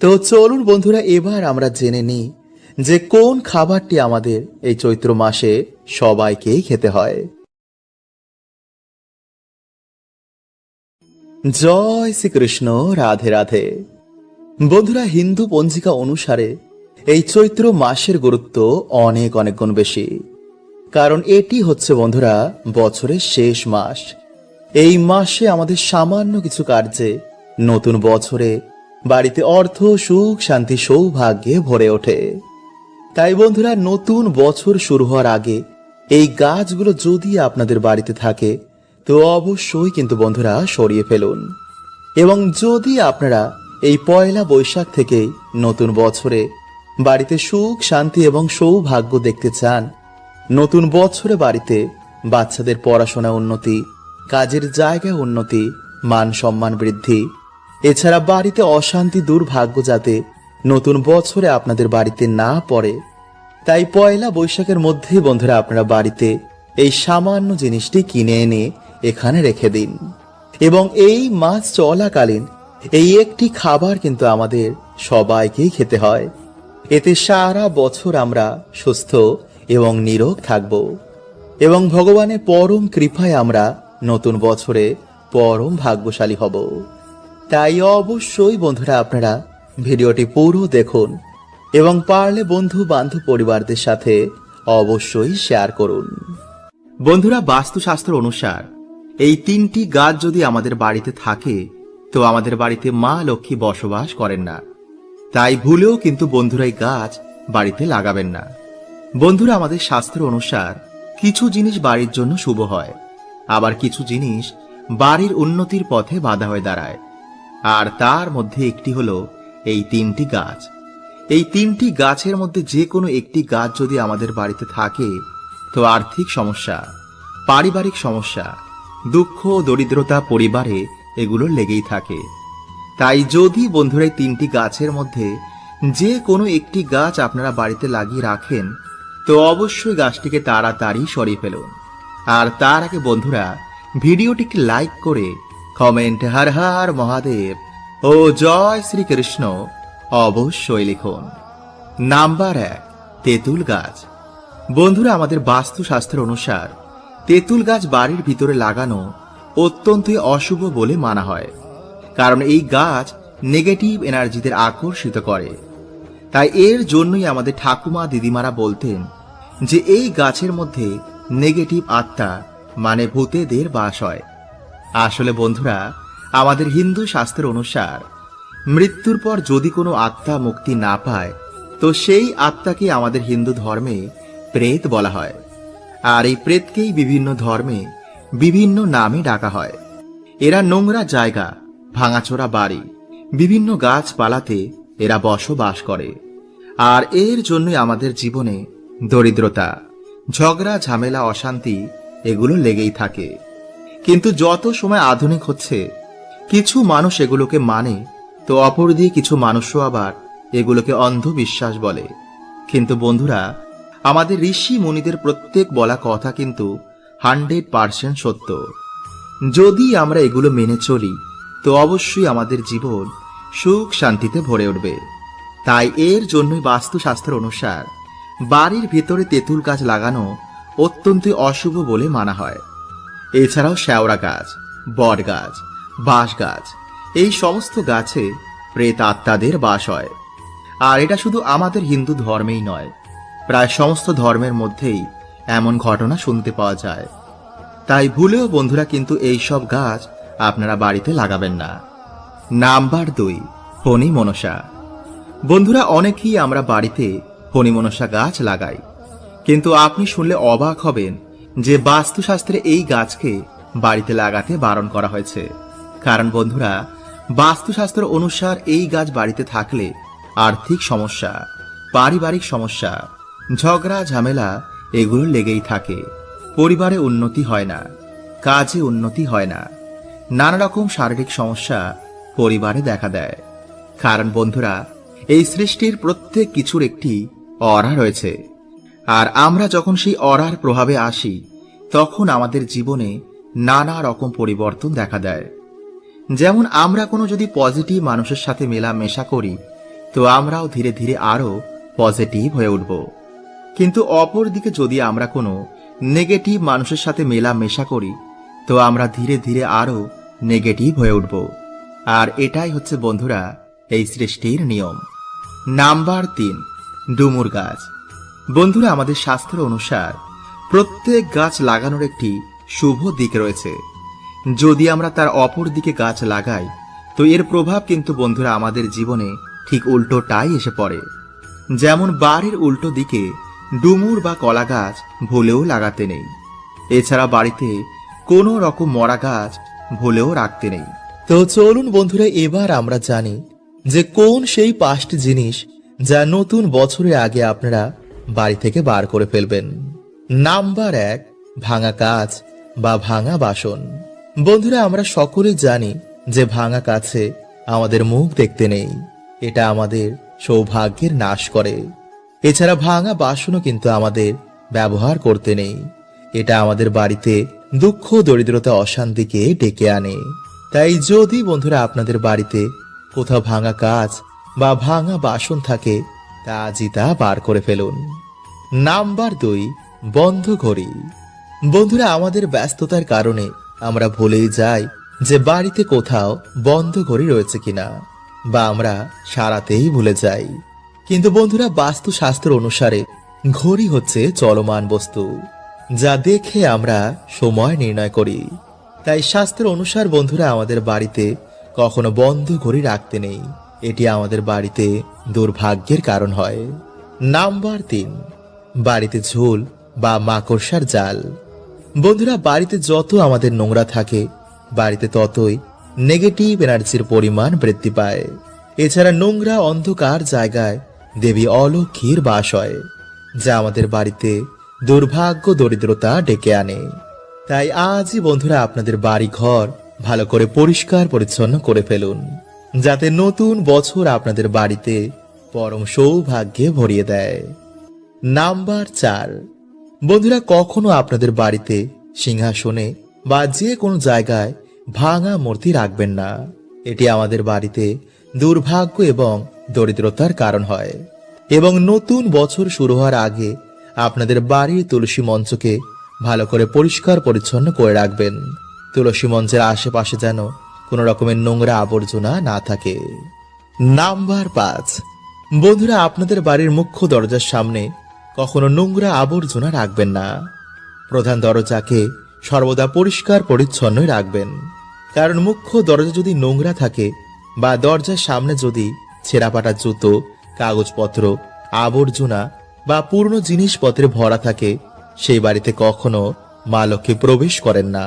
তো চলুন বন্ধুরা, এবার আমরা জেনে নিই যে কোন খাবারটি আমাদের এই চৈত্র মাসে সবাইকেই খেতে হয়। জয় শ্রীকৃষ্ণ, রাধে রাধে। বন্ধুরা, হিন্দু পঞ্জিকা অনুসারে এই চৈত্র মাসের গুরুত্ব অনেক অনেক গুণ বেশি। কারণ এটি হচ্ছে বন্ধুরা বছরের শেষ মাস। এই মাসে আমাদের সামান্য কিছু কার্যে নতুন বছরে বাড়িতে অর্থ, সুখ, শান্তি, সৌভাগ্যে ভরে ওঠে। তাই বন্ধুরা, নতুন বছর শুরু হওয়ার আগে এই গাছগুলো যদি আপনাদের বাড়িতে থাকে তো অবশ্যই কিন্তু বন্ধুরা সরিয়ে ফেলুন। এবং যদি আপনারা এই পয়লা বৈশাখ থেকেই নতুন বছরে বাড়িতে সুখ, শান্তি এবং সৌভাগ্য দেখতে চান, নতুন বছরে বাড়িতে বাচ্চাদের পড়াশোনা উন্নতি, কাজের জায়গায় উন্নতি, মান সম্মান বৃদ্ধি, এছাড়া বাড়িতে অশান্তি, দুর্ভাগ্য যাতে নতুন বছরে আপনাদের বাড়িতে না পড়ে, তাই পয়লা বৈশাখের মধ্যেই বন্ধুরা আপনারা বাড়িতে এই সামান্য জিনিসটি কিনে এনে এখানে রেখে দিন। এবং এই মাস চলাকালীন এই একটি খাবার কিন্তু আমাদের সবাইকেই খেতে হয়। এতে সারা বছর আমরা সুস্থ এবং নিরোগ থাকব এবং ভগবানের পরম কৃপায় আমরা নতুন বছরে পরম ভাগ্যশালী হব। তাই অবশ্যই বন্ধুরা আপনারা ভিডিওটি পুরো দেখুন এবং পারলে বন্ধু বান্ধব পরিবারদের সাথে অবশ্যই শেয়ার করুন। বন্ধুরা, বাস্তুশাস্ত্র অনুসার এই তিনটি গাছ যদি আমাদের বাড়িতে থাকে তো আমাদের বাড়িতে মা লক্ষ্মী বসবাস করেন না। তাই ভুলেও কিন্তু বন্ধুরা এই গাছ বাড়িতে লাগাবেন না। বন্ধুরা, আমাদের শাস্ত্র অনুসার কিছু জিনিস বাড়ির জন্য শুভ হয়, আবার কিছু জিনিস বাড়ির উন্নতির পথে বাধা হয়ে দাঁড়ায়। আর তার মধ্যে একটি হলো এই তিনটি গাছ। এই তিনটি গাছের মধ্যে যে কোনো একটি গাছ যদি আমাদের বাড়িতে থাকে তো আর্থিক সমস্যা, পারিবারিক সমস্যা, দুঃখ, দরিদ্রতা পরিবারে এগুলো লেগেই থাকে। তাই যদি বন্ধুরা এই তিনটি গাছের মধ্যে যে কোনো একটি গাছ আপনারা বাড়িতে লাগিয়ে রাখেন তো অবশ্যই গাছটিকে তাড়াতাড়ি সরিয়ে ফেলুন। আর তার আগে বন্ধুরা ভিডিওটিকে লাইক করে কমেন্ট হর হর মহাদেব ও জয় শ্রীকৃষ্ণ অবশ্যই লিখুন। নাম্বার 1, তেঁতুল গাছ। বন্ধুরা, আমাদের বাস্তুশাস্ত্র অনুসার তেঁতুল গাছ বাড়ির ভিতরে লাগানো অত্যন্তই অশুভ বলে মানা হয়। কারণ এই গাছ নেগেটিভ এনার্জিদের আকর্ষিত করে। তাই এর জন্যই আমাদের ঠাকুমা দিদিমারা বলতেন যে এই গাছের মধ্যে নেগেটিভ আত্মা মানে ভূতেদের বাস হয়। আসলে বন্ধুরা, আমাদের হিন্দু শাস্ত্র অনুসার মৃত্যুর পর যদি কোনো আত্মা মুক্তি না পায় তো সেই আত্মাকে আমাদের হিন্দু ধর্মে প্রেত বলা হয়। আর এই প্রেতকেই বিভিন্ন ধর্মে বিভিন্ন নামে ডাকা হয়। এরা নোংরা জায়গা, ভাঙাচোরা বাড়ি, বিভিন্ন গাছপালাতে এরা বসবাস করে। আর এর জন্যই আমাদের জীবনে দরিদ্রতা, ঝগড়া, ঝামেলা, অশান্তি এগুলো লেগেই থাকে। কিন্তু যত সময় আধুনিক হচ্ছে কিছু মানুষ এগুলোকে মানে, তো অপরদিকে কিছু মানুষও আবার এগুলোকে অন্ধবিশ্বাস বলে। কিন্তু বন্ধুরা, আমাদের ঋষি মুনিদের প্রত্যেক বলা কথা কিন্তু 100% সত্য। যদি আমরা এগুলো মেনে চলি তো অবশ্যই আমাদের জীবন সুখ শান্তিতে ভরে উঠবে। তাই এর জন্যই বাস্তুশাস্ত্র অনুসার বাড়ির ভেতরে তেঁতুল গাছ লাগানো অত্যন্ত অশুভ বলে মানা হয়। এছাড়াও শেওড়া গাছ, বট গাছ, বাঁশ গাছ, এই সমস্ত গাছে প্রেত আত্মাদের বাস হয়। আর এটা শুধু আমাদের হিন্দু ধর্মেই নয়, প্রায় সমস্ত ধর্মের মধ্যেই এমন ঘটনা শুনতে পাওয়া যায়। তাই ভুলেও বন্ধুরা কিন্তু এই সব গাছ আপনারা বাড়িতে লাগাবেন না। নাম্বার 2, ফণী মনসা। বন্ধুরা, অনেকেই আমরা বাড়িতে ফণী মনসা গাছ লাগাই, কিন্তু আপনি শুনলে অবাক হবেন যে বাস্তুশাস্ত্রে এই গাছকে বাড়িতে লাগাতে বারণ করা হয়েছে। কারণ বন্ধুরা, বাস্তুশাস্ত্র অনুসার এই গাছ বাড়িতে থাকলে আর্থিক সমস্যা, পারিবারিক সমস্যা, ঝগড়া ঝামেলা এগুলো লেগেই থাকে। পরিবারে উন্নতি হয় না, কাজে উন্নতি হয় না, নানা রকম শারীরিক সমস্যা পরিবারে দেখা দেয়। কারণ বন্ধুরা, এই সৃষ্টির প্রত্যেক কিছুর একটি অরা রয়েছে। আর আমরা যখন সেই অরার প্রভাবে আসি তখন আমাদের জীবনে নানা রকম পরিবর্তন দেখা দেয়। যেমন আমরা কোনো যদি পজিটিভ মানুষের সাথে মেলামেশা করি তো আমরাও ধীরে ধীরে আরো পজিটিভ হয়ে উঠব। কিন্তু অপর দিকে যদি আমরা কোনো নেগেটিভ মানুষের সাথে মেলামেশা করি, তো আমরা ধীরে ধীরে আরো নেগেটিভ হয়ে উঠব। আর এটাই হচ্ছে বন্ধুরা এই সৃষ্টির নিয়ম। নাম্বার 3, ডুমুর গাছ। বন্ধুরা, আমাদের শাস্ত্র অনুসার প্রত্যেক গাছ লাগানোর একটি শুভ দিক রয়েছে। যদি আমরা তার অপর দিকে গাছ লাগাই, তো এর প্রভাব কিন্তু বন্ধুরা আমাদের জীবনে ঠিক উল্টোটাই এসে পড়ে। যেমন বাড়ির উল্টো দিকে ডুমুর বা কলা গাছ ভুলেও লাগাতে নেই। এছাড়া বাড়িতে কোনো রকম মরা গাছ ভুলেও রাখতে নেই। তো চলুন বন্ধুরা, এবার আমরা জানি যে কোন সেই 5টি জিনিস যা নতুন বছরের আগে আপনারা বাড়ি থেকে বার করে ফেলবেন। নাম্বার 1, ভাঙা কাঁচ বা ভাঙা বাসন। বন্ধুরা, আমরা সকলে জানি যে ভাঙা কাছে আমাদের মুখ দেখতে নেই, এটা আমাদের সৌভাগ্যের নাশ করে। এছাড়া ভাঙা বাসনও কিন্তু আমাদের ব্যবহার করতে নেই, এটা আমাদের বাড়িতে দুঃখ, দরিদ্রতা, অশান্তিকে ডেকে আনে। তাই যদি বন্ধুরা আপনাদের বাড়িতে কোথাও ভাঙা কাঁচ বা ভাঙা বাসন থাকে, তা আজই তা বার করে ফেলুন। নাম্বার 2, বন্ধ ঘড়ি। বন্ধুরা, আমাদের ব্যস্ততার কারণে আমরা ভুলেই যাই যে বাড়িতে কোথাও বন্ধ ঘড়ি রয়েছে কিনা, বা আমরা সারাতেই ভুলে যাই। কিন্তু বন্ধুরা, বাস্তুশাস্ত্র অনুসারে ঘড়ি হচ্ছে চলমান বস্তু, যা দেখে আমরা সময় নির্ণয় করি। তাই শাস্ত্র অনুসার বন্ধুরা আমাদের বাড়িতে কখনো বন্ধ ঘড়ি রাখতে নেই, এটি আমাদের বাড়িতে দুর্ভাগ্যের কারণ হয়। নাম্বার 3, বাড়িতে ঝুল বা মাকড়সার জাল। বন্ধুরা, বাড়িতে যত আমাদের নোংরা থাকে, বাড়িতে ততই নেগেটিভ এনার্জির পরিমাণ বৃদ্ধি পায়। এছাড়া নোংরা অন্ধকার জায়গায় দেবী অলক্ষীর বাস হয়, যা আমাদের বাড়িতে দুর্ভাগ্য, দরিদ্রতা ডেকে আনে। তাই আজই বন্ধুরা আপনাদের বাড়ি ঘর ভালো করে পরিষ্কার পরিচ্ছন্ন করে ফেলুন, যাতে নতুন বছর আপনাদের বাড়িতে পরম সৌভাগ্যে ভরিয়ে দেয়। নাম্বার 4, বন্ধুরা, কখনো আপনাদের বাড়িতে সিংহাসনে বা যে কোনো জায়গায় ভাঙা মূর্তি রাখবেন না, এটি আমাদের বাড়িতে দুর্ভাগ্য এবং দরিদ্রতার কারণ হয়। এবং নতুন বছর শুরু হওয়ার আগে আপনাদের বাড়ির তুলসী মঞ্চকে ভালো করে পরিষ্কার পরিচ্ছন্ন করে রাখবেন। তুলসী মঞ্চের আশেপাশে যেন কোনো রকমের নোংরা আবর্জনা না থাকে। নাম্বার 5, বন্ধুরা, আপনাদের বাড়ির মুখ্য দরজার সামনে কখনো নোংরা আবর্জনা রাখবেন না। প্রধান দরজাকে সর্বদা পরিষ্কার পরিচ্ছন্নই রাখবেন, কারণ মুখ্য দরজা যদি নোংরা থাকে বা দরজার সামনে যদি ছেঁড়াপাটা জুতো, কাগজপত্র, আবর্জনা বা পুরনো জিনিসপত্রে ভরা থাকে, সেই বাড়িতে কখনো মা লক্ষ্মী প্রবেশ করেন না।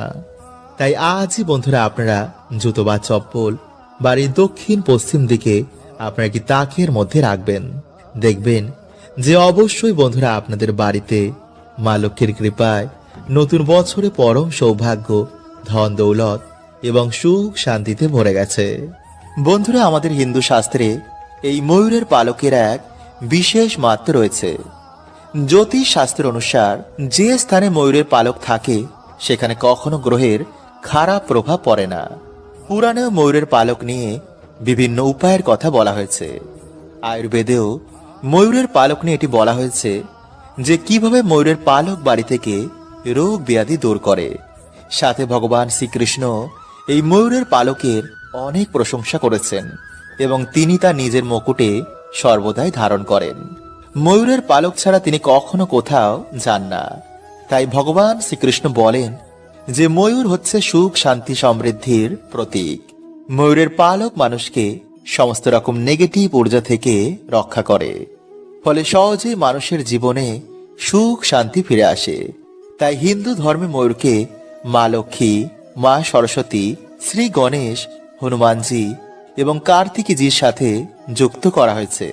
তাই আজই বন্ধুরা আপনারা জুতো বা চপ্পল বাড়ির দক্ষিণ পশ্চিম দিকে আপনারা কি তাকের মধ্যে রাখবেন। দেখবেন যে অবশ্যই বন্ধুরা আপনাদের বাড়িতে মা লক্ষ্মীর কৃপায় নতুন বছরে পরম সৌভাগ্য, ধন দৌলত এবং সুখ শান্তিতে ভরে গেছে। বন্ধুরা, আমাদের হিন্দু শাস্ত্রে এই ময়ূরের পালকের এক বিশেষ মাত্রা রয়েছে। জ্যোতিষ শাস্ত্র অনুসার যে স্থানে ময়ূরের পালক থাকে, সেখানে কখনো গ্রহের খারাপ প্রভাব পড়ে না। পুরাণেও ময়ূরের পালক নিয়ে বিভিন্ন উপায়ের কথা বলা হয়েছে। আয়ুর্বেদেও ময়ূরের পালক নিয়ে এটি বলা হয়েছে যে কিভাবে ময়ূরের পালক বাড়ি থেকে রোগ ব্যাধি দূর করে। সাথে ভগবান শ্রীকৃষ্ণ এই ময়ূরের পালকের অনেক প্রশংসা করেছেন এবং তিনি তা নিজের মুকুটে সর্বদাই ধারণ করেন। ময়ূরের পালক ছাড়া তিনি কখনো কোথাও যান না। তাই ভগবান শ্রীকৃষ্ণ বলেন যে ময়ূর হচ্ছে সুখ, শান্তি, সমৃদ্ধির প্রতীক। ময়ূরের পালক মানুষকে সমস্ত রকম নেগেটিভ ঊর্জা থেকে রক্ষা করে, ফলে সহজেই মানুষের জীবনে সুখ শান্তি ফিরে আসে। তাই হিন্দু ধর্মে ময়ূরকে মা লক্ষ্মী, মা সরস্বতী, শ্রী গণেশ, হনুমানজি এবং কার্তিকীজির সাথে যুক্ত করা হয়েছে।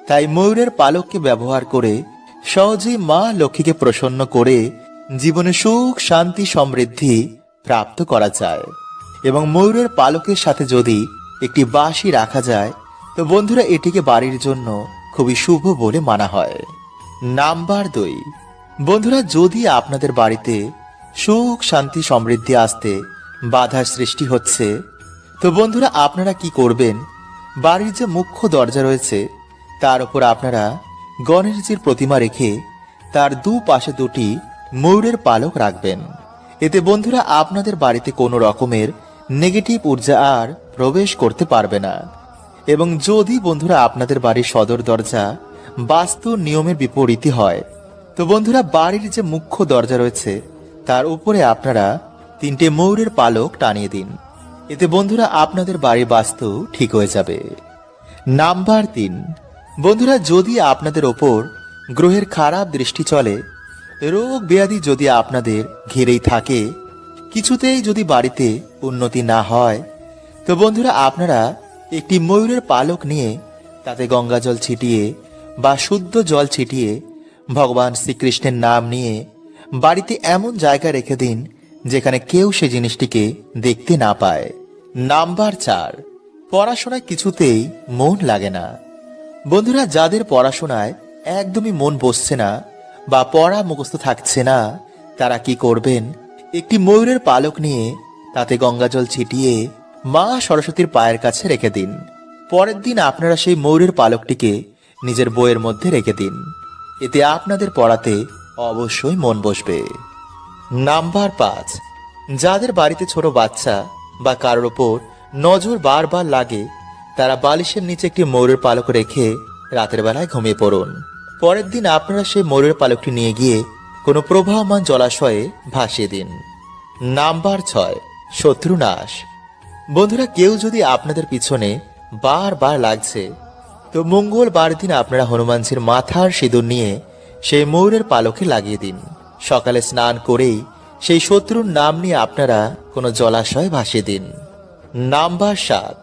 তাই ময়ূরের পালককে ব্যবহার করে সহজেই মা লক্ষ্মীকে প্রসন্ন করে জীবনে সুখ শান্তি সমৃদ্ধি প্রাপ্ত করা যায়। এবং ময়ূরের পালকের সাথে যদি একটি বাঁশি রাখা যায়, তো বন্ধুরা এটিকে বাড়ির জন্য খুবই শুভ বলে মানা হয়। নাম্বার 2, বন্ধুরা, যদি আপনাদের বাড়িতে সুখ শান্তি সমৃদ্ধি আসতে বাধার সৃষ্টি হচ্ছে, তো বন্ধুরা আপনারা কি করবেন বাড়ির যে মুখ্য দরজা রয়েছে তার উপর আপনারা গণেশজির প্রতিমা রেখে তার দুপাশে দুটি ময়ূরের পালক রাখবেন। এতে বন্ধুরা আপনাদের বাড়িতে কোনো রকমের নেগেটিভ ঊর্জা আর প্রবেশ করতে পারবে না। এবং যদি বন্ধুরা আপনাদের বাড়ির সদর দরজা বাস্তু নিয়মের বিপরীতই হয়, তো বন্ধুরা বাড়ির যে মুখ্য দরজা রয়েছে তার উপরে আপনারা 3টে ময়ূরের পালক টানিয়ে দিন। এতে বন্ধুরা আপনাদের বাড়ির বাস্তু ঠিক হয়ে যাবে। নাম্বার 3, বন্ধুরা যদি আপনাদের ওপর গ্রহের খারাপ দৃষ্টি চলে, রোগ ব্যাধি যদি আপনাদের ঘিরেই থাকে, কিছুতেই যদি বাড়িতে উন্নতি না হয়, তো বন্ধুরা আপনারা একটি ময়ূরের পালক নিয়ে তাতে গঙ্গা জল ছিটিয়ে বা শুদ্ধ জল ছিটিয়ে ভগবান শ্রীকৃষ্ণের নাম নিয়ে বাড়িতে এমন জায়গায় রেখে দিন যেখানে কেউ সে জিনিসটিকে দেখতে না পায়। নাম্বার 4, পড়াশোনায় কিছুতেই মন লাগে না। বন্ধুরা যাদের পড়াশোনায় একদমই মন বসছে না বা পড়া মুখস্থ থাকছে না, তারা কি করবেন, একটি ময়ূরের পালক নিয়ে তাতে গঙ্গা জল ছিটিয়ে মা সরস্বতীর পায়ের কাছে রেখে দিন। পরের দিন আপনারা সেই ময়ূরের পালকটিকে নিজের বইয়ের মধ্যে রেখে দিন। এতে আপনাদের পড়াতে অবশ্যই মন বসবে। নাম্বার 5, যাদের বাড়িতে ছোট বাচ্চা বা কারোর ওপর নজর বারবার লাগে, তারা বালিশের নিচে একটি ময়ূরের পালক রেখে রাতের বেলায় ঘুমিয়ে পড়ুন। পরের দিন আপনারা সেই ময়ূরের পালকটি নিয়ে গিয়ে কোনো প্রবাহমান জলাশয়ে ভাসিয়ে দিন। নাম্বার 6, শত্রুনাশ। বন্ধুরা কেউ যদি আপনাদের পিছনে বারবার লাগছে, তো মঙ্গলবার দিন আপনারা হনুমানজির মাথার সিঁদুর নিয়ে সেই ময়ূরের পালকে লাগিয়ে দিন। সকালে স্নান করেই সেই শত্রুর নাম নিয়ে আপনারা কোনো জলাশয়ে ভাসিয়ে দিন। নাম্বার 7,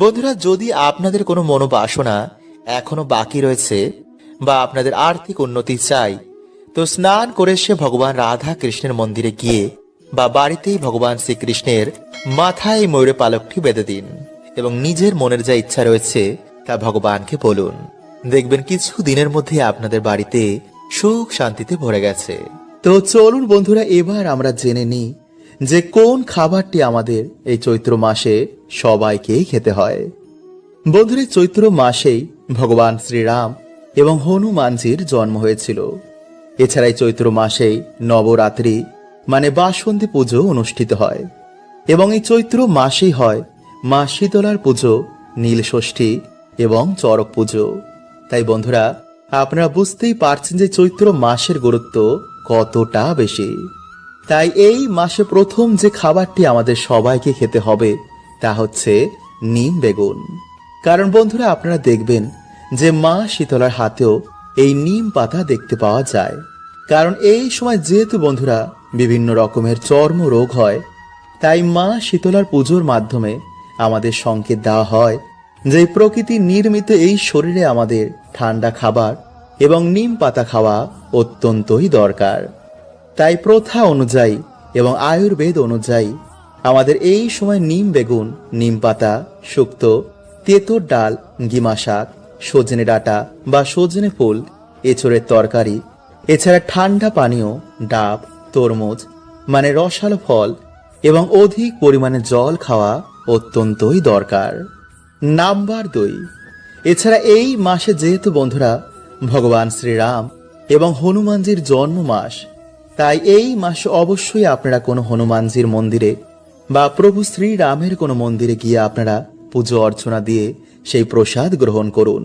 বন্ধুরা যদি আপনাদের কোনো মনোবাসনা এখনো বাকি রয়েছে বা আপনাদের আর্থিক উন্নতি চাই, তো স্নান করে সে ভগবান রাধা কৃষ্ণের মন্দিরে গিয়ে বা বাড়িতেই ভগবান শ্রীকৃষ্ণের মাথায় এই ময়ূরের পালকটি বেঁধে দিন এবং নিজের মনের যা ইচ্ছা রয়েছে তা ভগবানকে বলুন। দেখবেন কিছু দিনের মধ্যে আপনাদের বাড়িতে সুখ শান্তিতে ভরে গেছে। তো চলুন বন্ধুরা এবার আমরা জেনে নিই যে কোন খাবারটি আমাদের এই চৈত্র মাসে সবাইকেই খেতে হয়। বন্ধুরা চৈত্র মাসেই ভগবান শ্রীরাম এবং হনুমানজির জন্ম হয়েছিল। এছাড়াই চৈত্র মাসেই নবরাত্রি মানে বাসন্তী পুজো অনুষ্ঠিত হয় এবং এই চৈত্র মাসেই হয় মা শীতলার পুজো, নীল ষষ্ঠী এবং চড়ক পুজো। তাই বন্ধুরা আপনারা বুঝতেই পারছেন যে চৈত্র মাসের গুরুত্ব কতটা বেশি। তাই এই মাসে প্রথম যে খাবারটি আমাদের সবাইকে খেতে হবে তা হচ্ছে নিম বেগুন। কারণ বন্ধুরা আপনারা দেখবেন যে মা শীতলার হাতেও এই নিম পাতা দেখতে পাওয়া যায়। কারণ এই সময় যেহেতু বন্ধুরা বিভিন্ন রকমের চর্ম রোগ হয়, তাই মা শীতলার পুজোর মাধ্যমে আমাদের সংকেত দেওয়া হয় যে প্রকৃতি নির্মিত এই শরীরে আমাদের ঠান্ডা খাবার এবং নিম পাতা খাওয়া অত্যন্তই দরকার। তাই প্রথা অনুযায়ী এবং আয়ুর্বেদ অনুযায়ী আমাদের এই সময় নিম বেগুন, নিম পাতা, শুক্তো, তেঁতুর ডাল, গিমা শাক, সজনে ডাঁটা বা সজনে ফুল, এঁচড়ের তরকারি, এছাড়া ঠান্ডা পানীয়, ডাব, তরমুজ মানে রসালো ফল এবং অধিক পরিমাণে জল খাওয়া অত্যন্তই দরকার। নাম্বার 2, এছাড়া এই মাসে যেহেতু বন্ধুরা ভগবান শ্রীরাম এবং হনুমানজির জন্ম মাস, তাই এই মাসে অবশ্যই আপনারা কোনো হনুমানজির মন্দিরে বা প্রভু শ্রীরামের কোনো মন্দিরে গিয়ে আপনারা পুজো অর্চনা দিয়ে সেই প্রসাদ গ্রহণ করুন।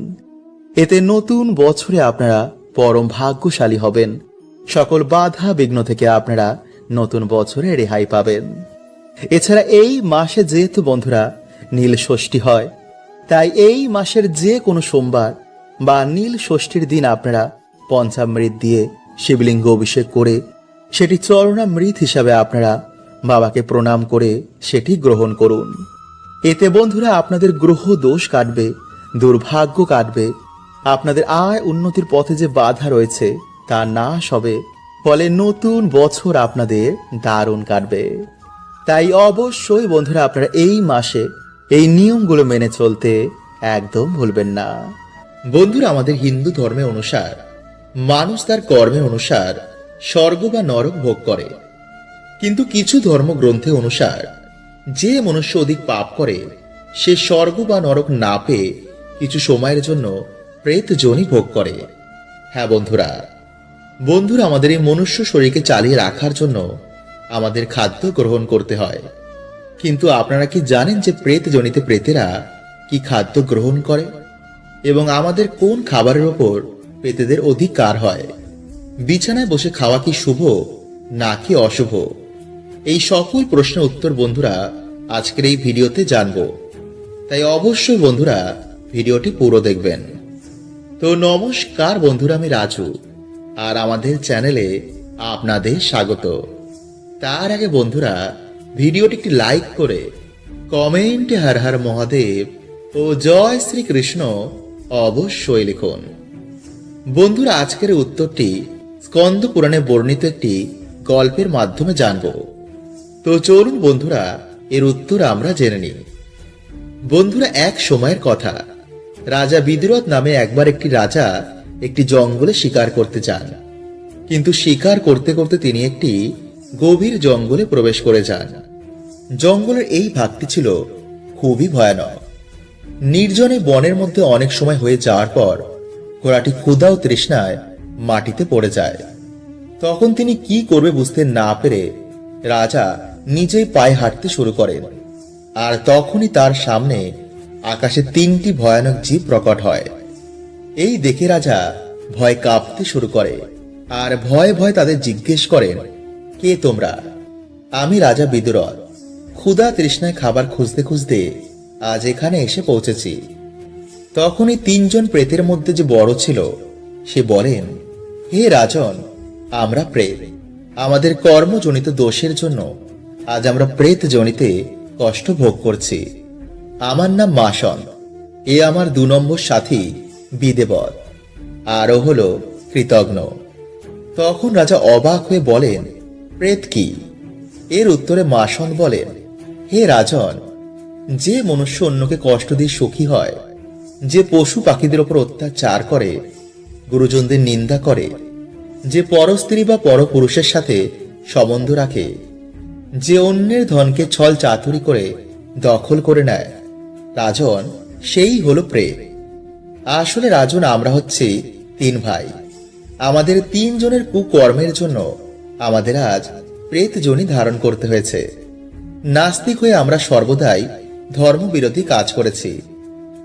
এতে নতুন বছরে আপনারা পরম ভাগ্যশালী হবেন। সকল বাধা বিঘ্ন থেকে আপনারা নতুন বছরে রেহাই পাবেন। এছাড়া এই মাসে যেহেতু বন্ধুরা নীল ষষ্ঠী হয়, তাই এই মাসের যে কোনো সোমবার বা নীল ষষ্ঠীর দিন আপনারা পঞ্চামৃত দিয়ে শিবলিঙ্গ অভিষেক করে সেটি চরণামৃত হিসাবে আপনারা বাবাকে প্রণাম করে সেটি গ্রহণ করুন। এতে বন্ধুরা আপনাদের গ্রহ দোষ কাটবে, দুর্ভাগ্য কাটবে, আপনাদের আয় উন্নতির পথে যে বাধা রয়েছে তা নাশ হবে, ফলে নতুন বছর আপনাদের দারুণ কাটবে। তাই অবশ্যই বন্ধুরা আপনারা এই মাসে এই নিয়মগুলো মেনে চলতে একদম ভুলবেন না। বন্ধুরা আমাদের হিন্দু ধর্মের অনুসার মানুষ তার কর্মের অনুসার স্বর্গ বা নরক ভোগ করে, কিন্তু কিছু ধর্মগ্রন্থে অনুসার যে মনুষ্য অধিক পাপ করে সে স্বর্গ বা নরক না পেয়ে কিছু সময়ের জন্য প্রেত যোনি ভোগ করে। হ্যাঁ বন্ধুরা, আমাদের এই মনুষ্য শরীরকে চালিয়ে রাখার জন্য আমাদের খাদ্য গ্রহণ করতে হয়। কিন্তু আপনারা কি জানেন যে প্রেত জনিতে প্রেতেরা কি খাদ্য গ্রহণ করে এবং আমাদের কোন খাবারের ওপর প্রেতেদের অধিকার হয়? বিছানায় বসে খাওয়া কি শুভ নাকি অশুভ? এই সকল প্রশ্নের উত্তর বন্ধুরা আজকের এই ভিডিওতে জানবো। তাই অবশ্যই বন্ধুরা ভিডিওটি পুরো দেখবেন। তো নমস্কার বন্ধুরা, আমি রাজু আর আমাদের চ্যানেলে আপনাদের স্বাগত। তার আগে বন্ধুরা ভিডিওটি একটি লাইক করে কমেন্টে হর হর মহাদেব ও জয় শ্রীকৃষ্ণ অবশ্যই লিখুন। বন্ধুরা আজকের উত্তরটি স্কন্দ পুরাণে বর্ণিত একটি গল্পের মাধ্যমে জানব। তো চলুন বন্ধুরা এর উত্তর আমরা জেনে নিই। বন্ধুরা এক সময়ের কথা, রাজা বিদুরথ নামে একবার একটি রাজা একটি জঙ্গলে শিকার করতে যান। কিন্তু শিকার করতে করতে তিনি একটি গভীর জঙ্গলে প্রবেশ করে যান। জঙ্গলের এই ভাগটি ছিল খুবই ভয়ানক। নির্জনে বনের মধ্যে অনেক সময় হয়ে যাওয়ার পর ঘোড়াটি ক্ষুধা ও তৃষ্ণায় মাটিতে পড়ে যায়। তখন তিনি কি করবে বুঝতে না পেরে রাজা নিজেই পায়ে হাঁটতে শুরু করেন। আর তখনই তার সামনে আকাশে তিনটি ভয়ানক জীব প্রকট হয়। এই দেখে রাজা ভয় কাঁপতে শুরু করে আর ভয়ে ভয়ে তাদের জিজ্ঞেস করেন, কে তোমরা? আমি রাজা বিদুরথ, ক্ষুধা তৃষ্ণায় খাবার খুঁজতে খুঁজতে আজ এখানে এসে পৌঁছেছি। তখনই তিনজন প্রেতের মধ্যে যে বড় ছিল সে বলেন, হে রাজন, আমরা প্রেত। আমাদের কর্মজনিত দোষের জন্য আজ আমরা প্রেত জনিতে কষ্ট ভোগ করছি। আমার নাম মাসন, এ আমার 2 নম্বর সাথী বিদেবত, আরও হলো কৃতঘ্ন। তখন রাজা অবাক হয়ে বলেন, প্রেত কি? এর উত্তরে মাসন বলেন, হে রাজন, যে মনুষ্য অন্যকে কষ্ট দিয়ে সুখী হয়, যে পশু পাখিদের ওপর অত্যাচার করে, গুরুজনদের নিন্দা করে, যে পরস্ত্রী বা পরপুরুষের সাথে সম্বন্ধ রাখে, যে অন্যের ধনকে ছল চাতুরি করে দখল করে নেয়, রাজন সেই হলো প্রেত। আসলে রাজন আমরা হচ্ছি 3 ভাই। আমাদের 3 জনের কুকর্মের জন্য আমাদের আজ প্রেত যোনি ধারণ করতে হয়েছে। নাস্তিক হয়ে আমরা সর্বদাই ধর্মবিরোধী কাজ করেছি।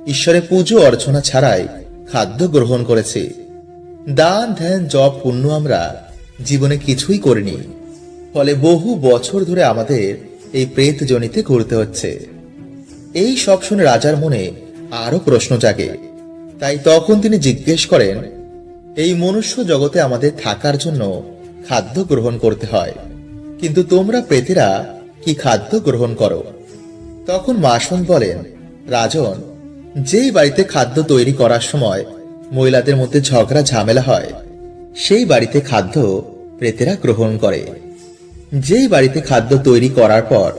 ঈশ্বরের পুজো অর্চনা ছাড়াই খাদ্য গ্রহণ করেছি। দান ধ্যান জপ পুণ্য আমরা জীবনে কিছুই করিনি। ফলে বহু বছর ধরে আমাদের এই প্রেত জনিতে ঘুরতে হচ্ছে। এই সব শুনে রাজার মনে আরো প্রশ্ন জাগে। তাই তখন তিনি জিজ্ঞেস করেন, এই মনুষ্য জগতে আমাদের থাকার জন্য খাদ্য গ্রহণ করতে হয়, কিন্তু তোমরা প্রেতেরা কি খাদ্য গ্রহণ করো? তখন মাসন বলেন, রাজন, যেই বাড়িতে খাদ্য তৈরি করার সময় মহিলাদের মধ্যে ঝগড়া ঝামেলা হয়, সেই বাড়িতে খাদ্য প্রেতেরা গ্রহণ করে। যেই বাড়িতে খাদ্য তৈরি করার পর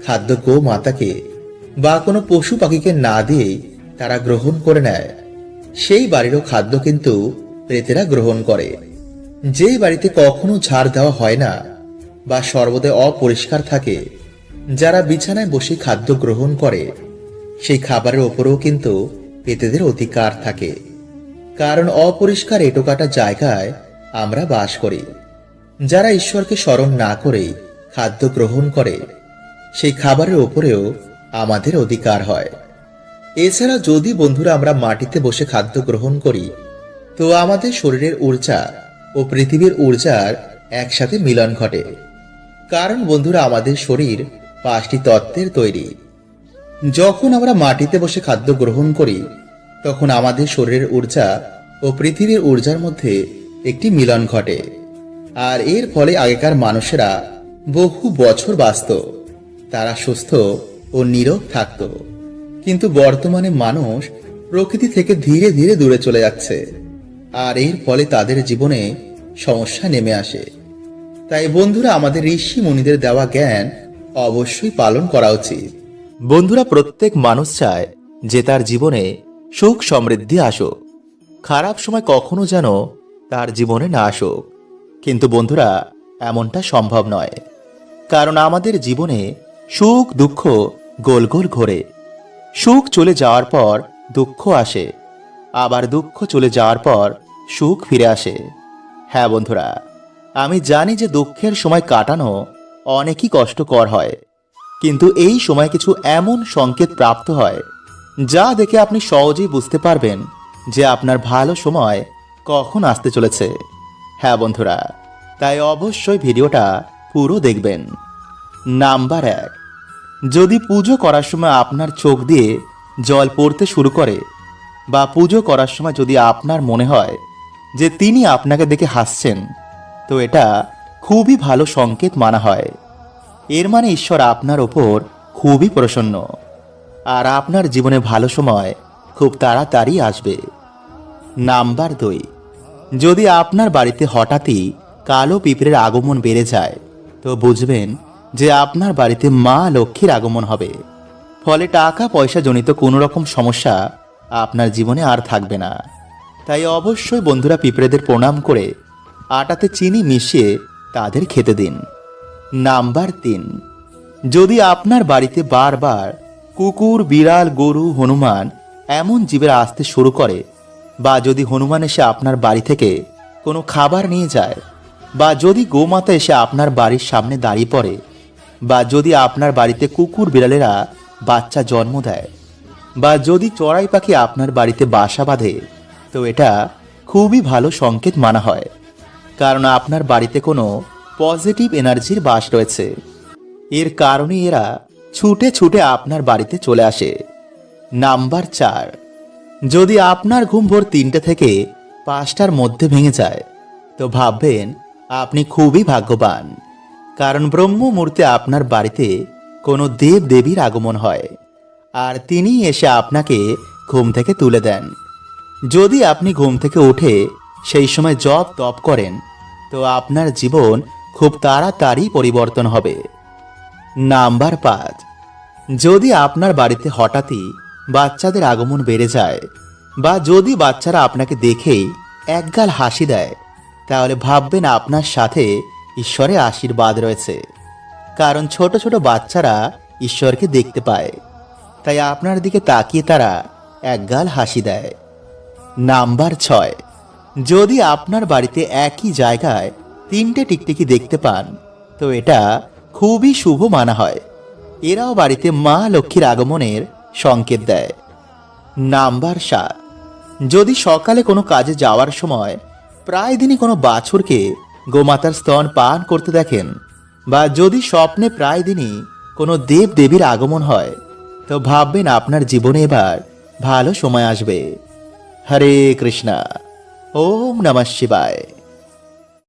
খাদ্য গো মাতাকে বা কোনো পশু পাখিকে না দিয়ে তারা গ্রহণ করে নেয়, সেই বাড়িরও খাদ্য কিন্তু প্রেতেরা গ্রহণ করে। যেই বাড়িতে কখনো ঝাড় দেওয়া হয় না বা সর্বদাই অপরিষ্কার থাকে, যারা বিছানায় বসে খাদ্য গ্রহণ করে, সেই খাবারের ওপরেও কিন্তু প্রেতেদের অধিকার থাকে। কারণ অপরিষ্কার এঁটোকাটা জায়গায় আমরা বাস করি। যারা ঈশ্বরকে স্মরণ না করে খাদ্য গ্রহণ করে, সেই খাবারের ওপরেও আমাদের অধিকার হয়। এছাড়া যদি বন্ধুরা আমরা মাটিতে বসে খাদ্য গ্রহণ করি, তো আমাদের শরীরের ঊর্জা ও পৃথিবীর ঊর্জার একসাথে মিলন ঘটে। কারণ বন্ধুরা আমাদের শরীর 5টি তত্ত্বের তৈরি। যখন আমরা মাটিতে বসে খাদ্য গ্রহণ করি, তখন আমাদের শরীরের ঊর্জা ও পৃথিবীর ঊর্জার মধ্যে একটি মিলন ঘটে। আর এর ফলে আগেকার মানুষেরা বহু বছর বাঁচত, তারা সুস্থ ও নীরোগ থাকত। কিন্তু বর্তমানে মানুষ প্রকৃতি থেকে ধীরে ধীরে দূরে চলে যাচ্ছে, আর এর ফলে তাদের জীবনে সমস্যা নেমে আসে। তাই বন্ধুরা আমাদের ঋষি মুনিদের দেওয়া জ্ঞান অবশ্যই পালন করা উচিত। বন্ধুরা প্রত্যেক মানুষ চায় যে তার জীবনে সুখ সমৃদ্ধি আসুক, খারাপ সময় কখনো যেন তার জীবনে না আসুক। কিন্তু বন্ধুরা এমনটা সম্ভব নয়, কারণ আমাদের জীবনে সুখ দুঃখ গোল গোল ঘোরে। সুখ চলে যাওয়ার পর দুঃখ আসে, আবার দুঃখ চলে যাওয়ার পর সুখ ফিরে আসে। হ্যাঁ বন্ধুরা, আমি জানি যে দুঃখের সময় কাটানো অনেকই কষ্টকর হয়, কিন্তু এই সময় কিছু এমন সংকেত প্রাপ্ত হয় যা দেখে আপনি সহজেই বুঝতে পারবেন যে আপনার ভালো সময় কখন আসতে চলেছে। হ্যাঁ বন্ধুরা, তাই অবশ্যই ভিডিওটা পুরো দেখবেন। নাম্বার 1, যদি পুজো করার সময় আপনার চোখ দিয়ে জল পড়তে শুরু করে, বা পুজো করার সময় যদি আপনার মনে হয় যে তিনি আপনাকে দেখে হাসছেন, তো এটা খুবই ভালো সংকেত মানা হয়। এর মানে ঈশ্বর আপনার ওপর খুবই প্রসন্ন, আর আপনার জীবনে ভালো সময় খুব তাড়াতাড়ি আসবে। নাম্বার 2, যদি আপনার বাড়িতে হঠাৎই কালো পিঁপড়ের আগমন বেড়ে যায়, তো বুঝবেন যে আপনার বাড়িতে মা লক্ষ্মীর আগমন হবে। ফলে টাকা পয়সা জনিত কোনো রকম সমস্যা আপনার জীবনে আর থাকবে না। তাই অবশ্যই বন্ধুরা পিঁপড়েদের প্রণাম করে আটাতে চিনি মিশিয়ে তাদের খেতে দিন। নাম্বার 3, যদি আপনার বাড়িতে বারবার কুকুর, বিড়াল, গরু, হনুমান এমন জীবের আসতে শুরু করে, বা যদি হনুমান এসে আপনার বাড়ি থেকে কোনো খাবার নিয়ে যায়, বা যদি গোমাতা এসে আপনার বাড়ির সামনে দাঁড়িয়ে পড়ে, বা যদি আপনার বাড়িতে কুকুর বিড়ালেরা বাচ্চা জন্ম দেয়, বা যদি চড়াই পাখি আপনার বাড়িতে বাসা বাঁধে, তো এটা খুবই ভালো সংকেত মানা হয়, কারণ আপনার বাড়িতে কোনো পজিটিভ এনার্জির বাস রয়েছে। এর কারণে এরা ছুটে ছুটে আপনার বাড়িতে চলে আসে। নাম্বার 4, যদি আপনার ঘুম ভোর 3টে থেকে 5টার মধ্যে ভেঙে যায়, তো ভাববেন আপনি খুবই ভাগ্যবান, কারণ ব্রহ্ম মুহূর্তে আপনার বাড়িতে কোনো দেব দেবীর আগমন হয়, আর তিনি এসে আপনাকে ঘুম থেকে তুলে দেন। যদি আপনি ঘুম থেকে উঠে সেই সময় জপ তপ করেন, তো আপনার জীবন খুব তাড়াতাড়ি পরিবর্তন হবে। নাম্বার 5, যদি আপনার বাড়িতে হঠাৎই বাচ্চাদের আগমন বেড়ে যায়, বা যদি বাচ্চারা আপনাকে দেখেই একগাল হাসি দেয়, তাহলে ভাববেন আপনার সাথে ঈশ্বরের আশীর্বাদ রয়েছে, কারণ ছোট ছোট বাচ্চারা ঈশ্বরকে দেখতে পায়, তাই আপনার দিকে তাকিয়ে তারা একগাল হাসি দেয়। নাম্বার 6, যদি আপনার বাড়িতে একই জায়গায় 3টে টিকটিকি দেখতে পান, তো এটা খুবই শুভ মানা হয়। এরাও বাড়িতে মা লক্ষ্মীর আগমনের সংকেত দেয়। নাম্বার 7, যদি সকালে কোনো কাজে যাওয়ার সময় প্রায় দিনই কোনো বাছুরকে গোমাতার স্তন পান করতে দেখেন, বা যদি স্বপ্নে প্রায় দিনই কোনো দেব দেবীর আগমন হয়, তো ভাববেন আপনার জীবনে এবার ভালো সময় আসবে। হরে কৃষ্ণা। ওম নমঃ শিবায়।